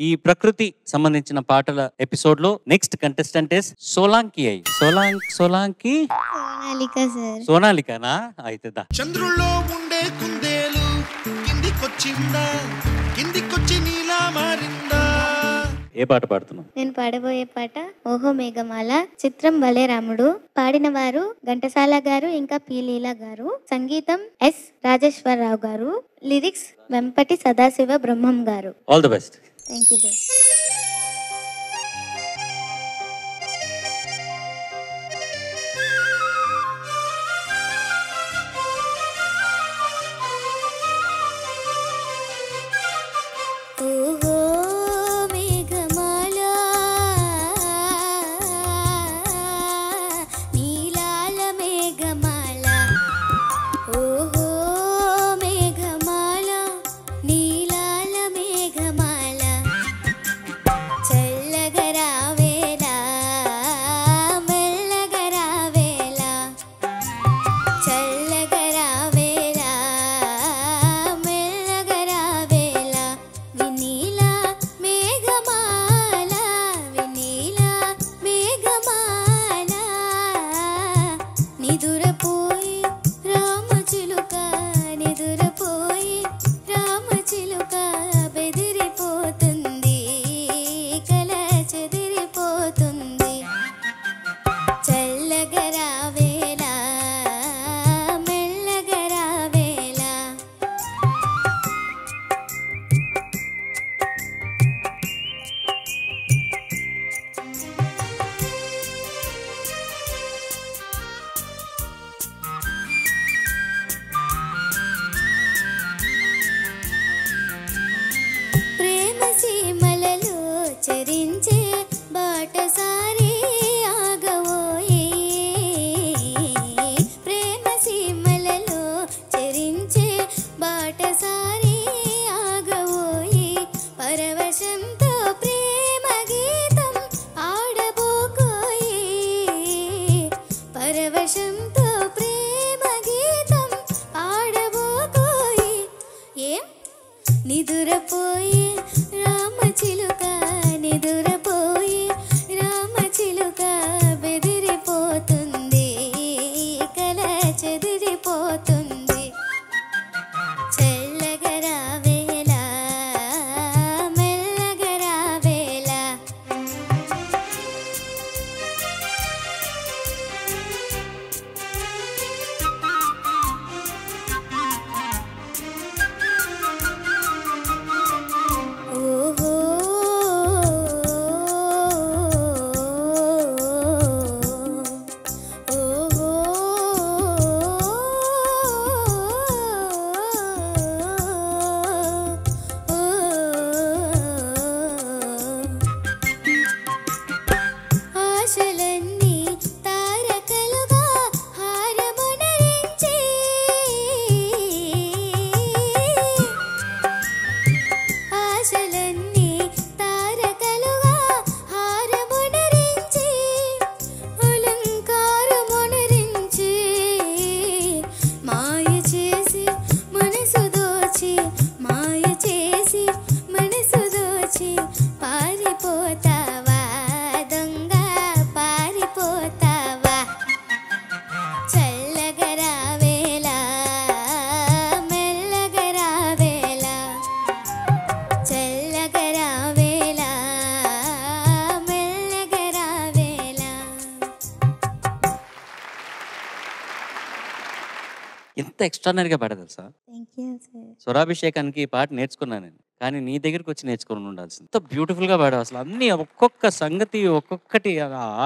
ఈ ప్రకృతి సంబంధించిన పాటల ఎపిసోడ్ లో next contestant is Solanki. Solanki Sonalika sir. సోనాలికనా? అయితే దా. చంద్రుల్లో ఉండే కుందేలు కిందికొచ్చిందా, కిందికొచ్చి నీలా మారిందా. ఏ పాట పాడుతున్నావు? నేను పాడబోయే పాట ఓహో మేఘమాల, చిత్రం భలే రాముడు. పాడిన వారు ఘంటసాల గారు ఇంకా పి లీలా గారు, సంగీతం ఎస్ రాజేశ్వరరావు గారు, లిరిక్స్ వెంపటి సదాశివ బ్రహ్మం గారు. All the best. Thank you sir. ఓహో మేఘమాల, నీలాల మేఘమాల, ఓహో మేఘమాల, నీలాల మేఘమాల, చల్లగా రావేలా మెల్లగా రావేలా, చల్లగా రావేలా మెల్లగా రావేలా, వినీలా మేఘమాల, వినీలా మేఘమాల, నిదురపోయి రామచిలుక, నిదురపోయి రామచిలుక, బెదిరిపోతుంది కల చెదిరిపోతుంది, చల్లగా రావేలా మెల్లగా రావేలా. ప్రేమ సీమలలో చరించే బాటసారి ఆగవోయి, ప్రేమ సీమలలో చరించే బాటసారి ఆగవోయి, పరవశంతో ప్రేమ గీతం ఆడబోకోయి, పరవశంతో ప్రేమ గీతం ఆడబోకోయి. ఏం నిదురపోయి రామచిలుక, నిదురపోయి రామచిలుక, బెదిరిపోతుంది కల చెదిరిపోతుంది, చల్లగా రావేలా మెల్లగా రావేలా. ఓహో ఓహో ఆశలన్నీ తారకలుగా హారమునరించి, ఆశలన్నీ తారకలుగా హారమునరించి, అలంకారమునరించి, మాయ చేసి మనసు దోచి, మాయ చేసి మనసు దోచి, పారిపోతావా దొంగ పారిపోతావా, చల్లగా రావేలా మెల్లగా రావేలా, చల్లగా రావేలా మెల్లగా రావేలా. ఎంత ఎక్స్ట్రానరీగా పాడదు సార్. Thank you sir. స్వరాభిషేకానికి ఈ పాట నేర్చుకున్నాను నేను, కానీ నీ దగ్గరికి వచ్చి నేర్చుకుని ఉండాల్సింది. ఎంత బ్యూటిఫుల్ గా పాడావు అసలు. అన్ని ఒక్కొక్క సంగతి ఒక్కొక్కటి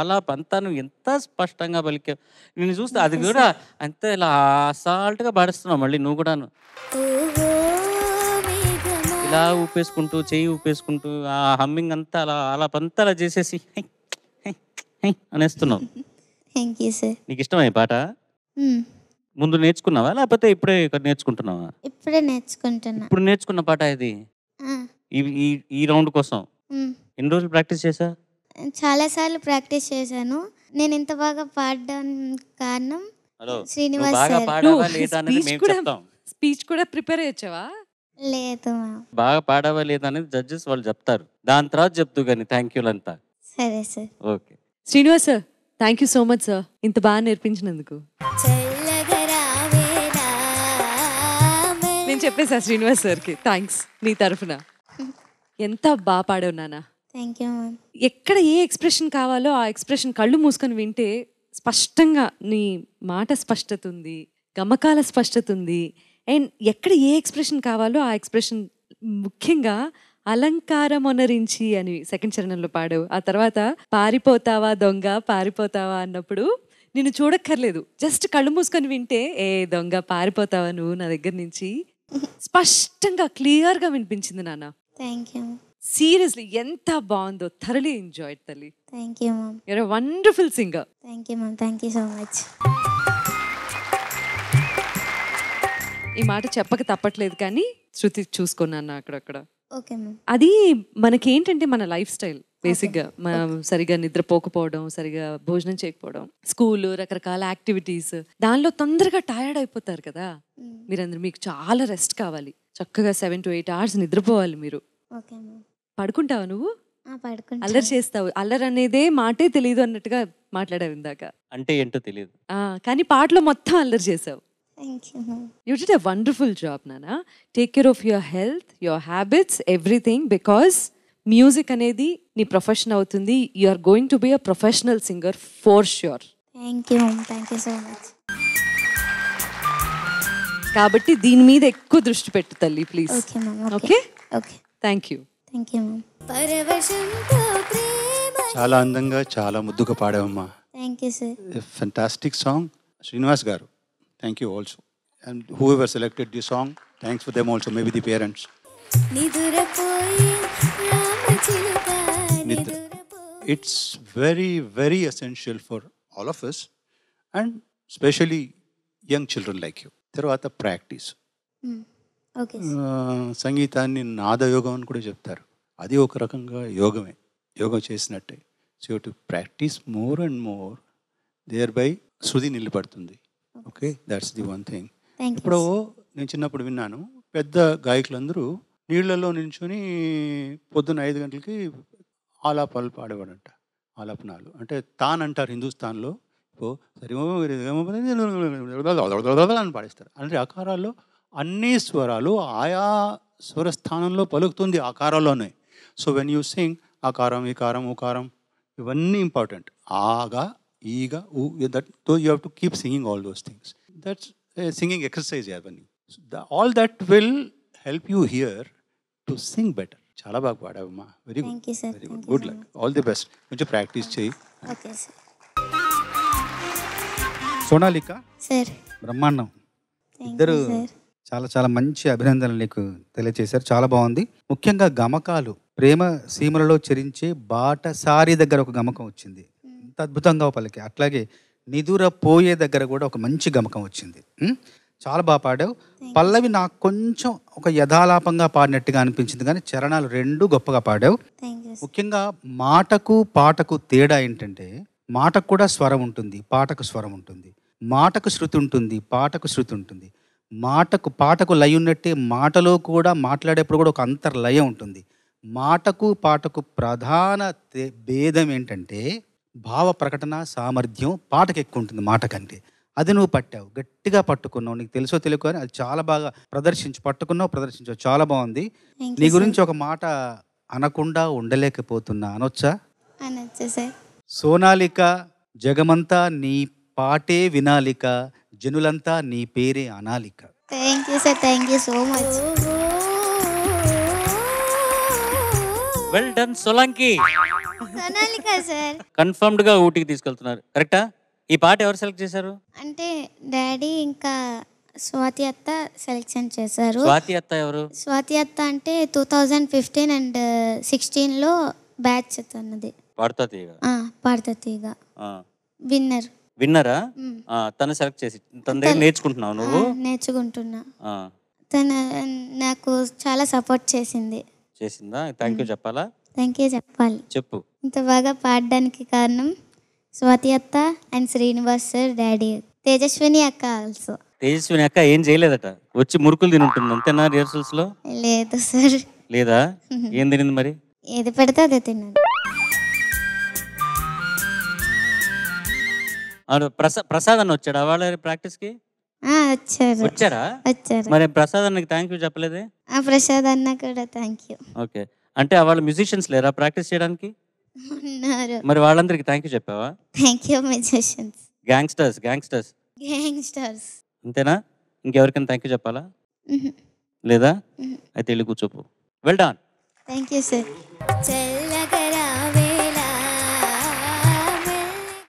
ఆలాప అంతా నువ్వు ఎంత స్పష్టంగా పలికావు. నేను చూస్తే అది కూడా అంత ఇలా అసాల్ట్ గా పాడిస్తున్నావు. మళ్ళీ నువ్వు కూడాను ఓహో మేఘమాల, ఇలా ఊపేసుకుంటూ చెయ్యి ఊపేసుకుంటూ ఆ హమ్మింగ్ అంతా అలా ఆలాపంతా అలా చేసేసి హై, హై, హై అనేస్తున్నావు. Thank you sir. నీకు ఇష్టమా ఈ పాట? ముందు నేర్చుకున్నావా లేకపోతే ఇప్పుడే నేర్చుకుంటున్నావా? ఇప్పుడే నేర్చుకుంటున్నా. ఇప్పుడు నేర్చుకున్న పాట ఇది ఈ రౌండ్ కోసం ఎన్ని రోజులు ప్రాక్టీస్ చేసా? చాలా సార్లు ప్రాక్టీస్ చేశాను. నేను ఇంత బాగా పాడడానికి కారణం హలో శ్రీనివాస్ బాగా సార్. పాడావా లేదా అనేది మేము చెప్తాం. స్పీచ్ కూడా ప్రిపేర్ అయ్యొచ్చావా? లేదు మ్యామ్. బాగా పాడావా లేదా అనేది జడ్జెస్ వాళ్ళు చెప్తారు. దాని తర్వాత చెప్తూ కానీ థ్యాంక్ యూలంతా. సరే sir. Okay. Srinivas sir, thank you so much sir, ఇంత బాగా నేర్పించినందుకు. నేను చెప్పేసా శ్రీనివాస్ సార్కి థ్యాంక్స్ నీ తరఫున. ఎంత బాగా పాడావు నాన్న. Thank you ma'am. ఎక్కడ ఏ ఎక్స్ప్రెషన్ కావాలో ఆ ఎక్స్ప్రెషన్ కళ్ళు మూసుకొని వింటే స్పష్టంగా నీ మాట స్పష్టత ఉంది, గమకాల స్పష్టత ఉంది. అండ్ ఎక్కడ ఏ ఎక్స్ప్రెషన్ కావాలో ఆ ఎక్స్ప్రెషన్, ముఖ్యంగా అలంకారమొనరించి అని సెకండ్ చరణంలో పాడావు. ఆ తర్వాత పారిపోతావా దొంగ పారిపోతావా అన్నప్పుడు నిన్ను చూడక్కర్లేదు, జస్ట్ కళ్ళు మూసుకొని వింటే ఏ దొంగ పారిపోతావా నువ్వు నా దగ్గర నుంచి స్పష్టంగా క్లియర్గా వినిపించింది నాన్న. Thank you. సీరియస్లీ ఎంత బాగుందో, థరలీ ఎంజాయ్డ్ తల్లి. Thank you ma'am. You're a wonderful singer. Thank you ma'am. Thank you so much. ఈ మాట చెప్పక తప్పట్లేదు కానీ శృతి చూసుకున్నాను అక్కడక్కడ. Okay ma'am. అది మనకేంటంటే మన లైఫ్ స్టైల్ బేసిక్గా, మనం సరిగా నిద్రపోకపోవడం, సరిగా భోజనం చేయకపోవడం, స్కూల్, రకరకాల యాక్టివిటీస్, దానిలో తొందరగా టైర్డ్ అయిపోతారు కదా మీరందరూ. మీకు చాలా రెస్ట్ కావాలి, చక్కగా 7 to 8 hours నిద్రపోవాలి మీరు. Okay ma'am. పడుకుంటావా నువ్వు? పడుకుంటా. అల్లరి చేస్తావు, అల్లరి అనేదే మాటే తెలియదు అన్నట్టుగా మాట్లాడావు ఇందాక. అంటే ఏంటో తెలియదు కానీ పాటలో మొత్తం అల్లరి చేసావు. Thank you ma'am. You did a wonderful job, Nana. Take care of your health, your habits, everything, because music అనేది నీ ప్రొఫెషన్ అవుతుంది. You are going to be a professional singer for sure. Thank you ma'am. Thank you so much. కాబట్టి దీని మీద ఎక్కువ దృష్టి పెట్టు తల్లి please. Okay ma'am. Okay, okay. Thank you. Thank you ma'am. చాలా అందంగా చాలా ముద్దుగా పాడావమ్మా. Thank you sir. Fantastic song. Srinivas garu, thank you also. And whoever selected the song, thanks for them also, maybe the parents. It's very very essential for all of us and specially young children like you. తర్వాత practice. Okay. సంగీతాన్ని నాదయోగం అని కూడా చెప్తారు. అది ఒక రకంగా యోగమే, యోగం చేసినట్టే. So to practice more and more, thereby శృతి నిలబడుతుంది. Okay, that's the one thing. ఇప్పుడు నేను చిన్నప్పుడు విన్నాను, పెద్ద గాయకులందరూ నీళ్లలో నించుని పొద్దున్న 5 గంటలకి ఆలాపాలు పాడేవాడంట. ఆలాపనాలు అంటే తాన్ అంటారు హిందుస్థాన్లో. సరి అని పాడేస్తారు. అంటే ఆకారాల్లో అన్ని స్వరాలు ఆయా స్వరస్థానంలో పలుకుతుంది ఆకారాల్లోనే. సో వెన్ యూ సింగ్ ఆకారం, ఈకారం, ఉకారం, ఇవన్నీ ఇంపార్టెంట్. ఆగా, ఈగా, that you have to keep singing all those things. That's singing exercise అవన్నీ. All that will help you here to sing better. చాలా బాగా పాడావమ్మా. Very good, very good. Good luck, all the best. కొంచెం practice చేయి. Okay sir. Sonalika sir. బ్రహ్మాండం. ఇద్దరు చాలా చాలా మంచి అభినందనలు నీకు తెలియజేశారు. చాలా బాగుంది. ముఖ్యంగా గమకాలు, ప్రేమ సీమలలో చెరించే బాటసారి దగ్గర ఒక గమకం వచ్చింది, ఎంత అద్భుతంగా పలికి. అట్లాగే నిదుర పోయే దగ్గర కూడా ఒక మంచి గమకం వచ్చింది. చాలా బాగా పాడావు. పల్లవి నాకు కొంచెం ఒక యథాలాపంగా పాడినట్టుగా అనిపించింది, కానీ చరణాలు 2 గొప్పగా పాడావు. ముఖ్యంగా మాటకు పాటకు తేడా ఏంటంటే, మాటకు కూడా స్వరం ఉంటుంది, పాటకు స్వరం ఉంటుంది. మాటకు శృతి ఉంటుంది, పాటకు శృతి ఉంటుంది. పాటకు లయ ఉన్నట్టే మాటలో కూడా మాట్లాడేప్పుడు కూడా ఒక అంతర్లయ ఉంటుంది. మాటకు పాటకు ప్రధాన భేదం ఏంటంటే భావ ప్రకటన సామర్థ్యం పాటకు ఎక్కువ ఉంటుంది మాట కంటే. అది నువ్వు పట్టావు, గట్టిగా పట్టుకున్నావు. నీకు తెలుసో తెలియకో అని అది చాలా బాగా ప్రదర్శించావు. చాలా బాగుంది. నీ గురించి ఒక మాట అనకుండా ఉండలేకపోతున్నా, అనొచ్చా? సోనాలిక, జగమంతా నీ పాటే వినాలిక, జనులంతా నీ పేరే అనాలిక. Thank you sir. Thank you so much. Well done Solanki. Sonalika sir. Confirmed గా ఊటీకి తీసుకెళ్తున్నారు, కరెక్టా? ఈ పాట ఎవరు సెలెక్ట్ చేశారు? అంటే డాడీ ఇంకా స్వాతి అత్త సెలెక్షన్ చేశారు. స్వాతి అత్త ఎవరు? స్వాతి అత్త అంటే 2015 and 16లో బ్యాచ్ తనది. పాడుతా తీగ. పాడుతా తీగ విన్నర్. విన్నరా? తను సెలెక్ట్ చేసి తన దగ్గర నేర్చుకుంటున్నావు నువ్వు? నేర్చుకుంటున్నా. తను నాకు చాలా సపోర్ట్ చేసిందా? థ్యాంక్ యూ చెప్పాలా? థ్యాంక్ యూ చెప్పాలి. చెప్పు. ఇంత బాగా పాడడానికి కారణం స్వాతి అత్త and Srinivas sir, daddy, Tejaswini అక్క ఆల్సో. తేజస్విని అక్క ఏం చేయలేదట, వచ్చి మురుకులు తిని ఉంటుంది అంతేనా రిహర్సల్స్ లో? లేదు సార్, లేదా? ఏం తినింది మరి? ఏది పడితే అదే తిన్నాను. అవును, ప్రసాద్ అన్న వచ్చాడా వాళ్ళ ప్రాక్టీస్ కి? వచ్చారా? వచ్చారు. మరి ప్రసాద్ అన్నకి థ్యాంక్ యూ చెప్పలేదే? ఆ ప్రసాద్ అన్న కూడా థ్యాంక్ యూ. ఓకే, అంటే వాళ్ళ మ్యూజిషియన్స్ లేరా ప్రాక్టీస్ చేయడానికి? ఉన్నారు. మరి వాళ్ళందరికి థ్యాంక్ యూ చెప్పావా? Thank you musicians. Gangsters gangsters. అంతేనా? ఇంకెవరికైనా థ్యాంక్ యూ చెప్పాలా? లేదా? అయితే వెళ్ళి కూర్చోపు. Well done. Thank you sir.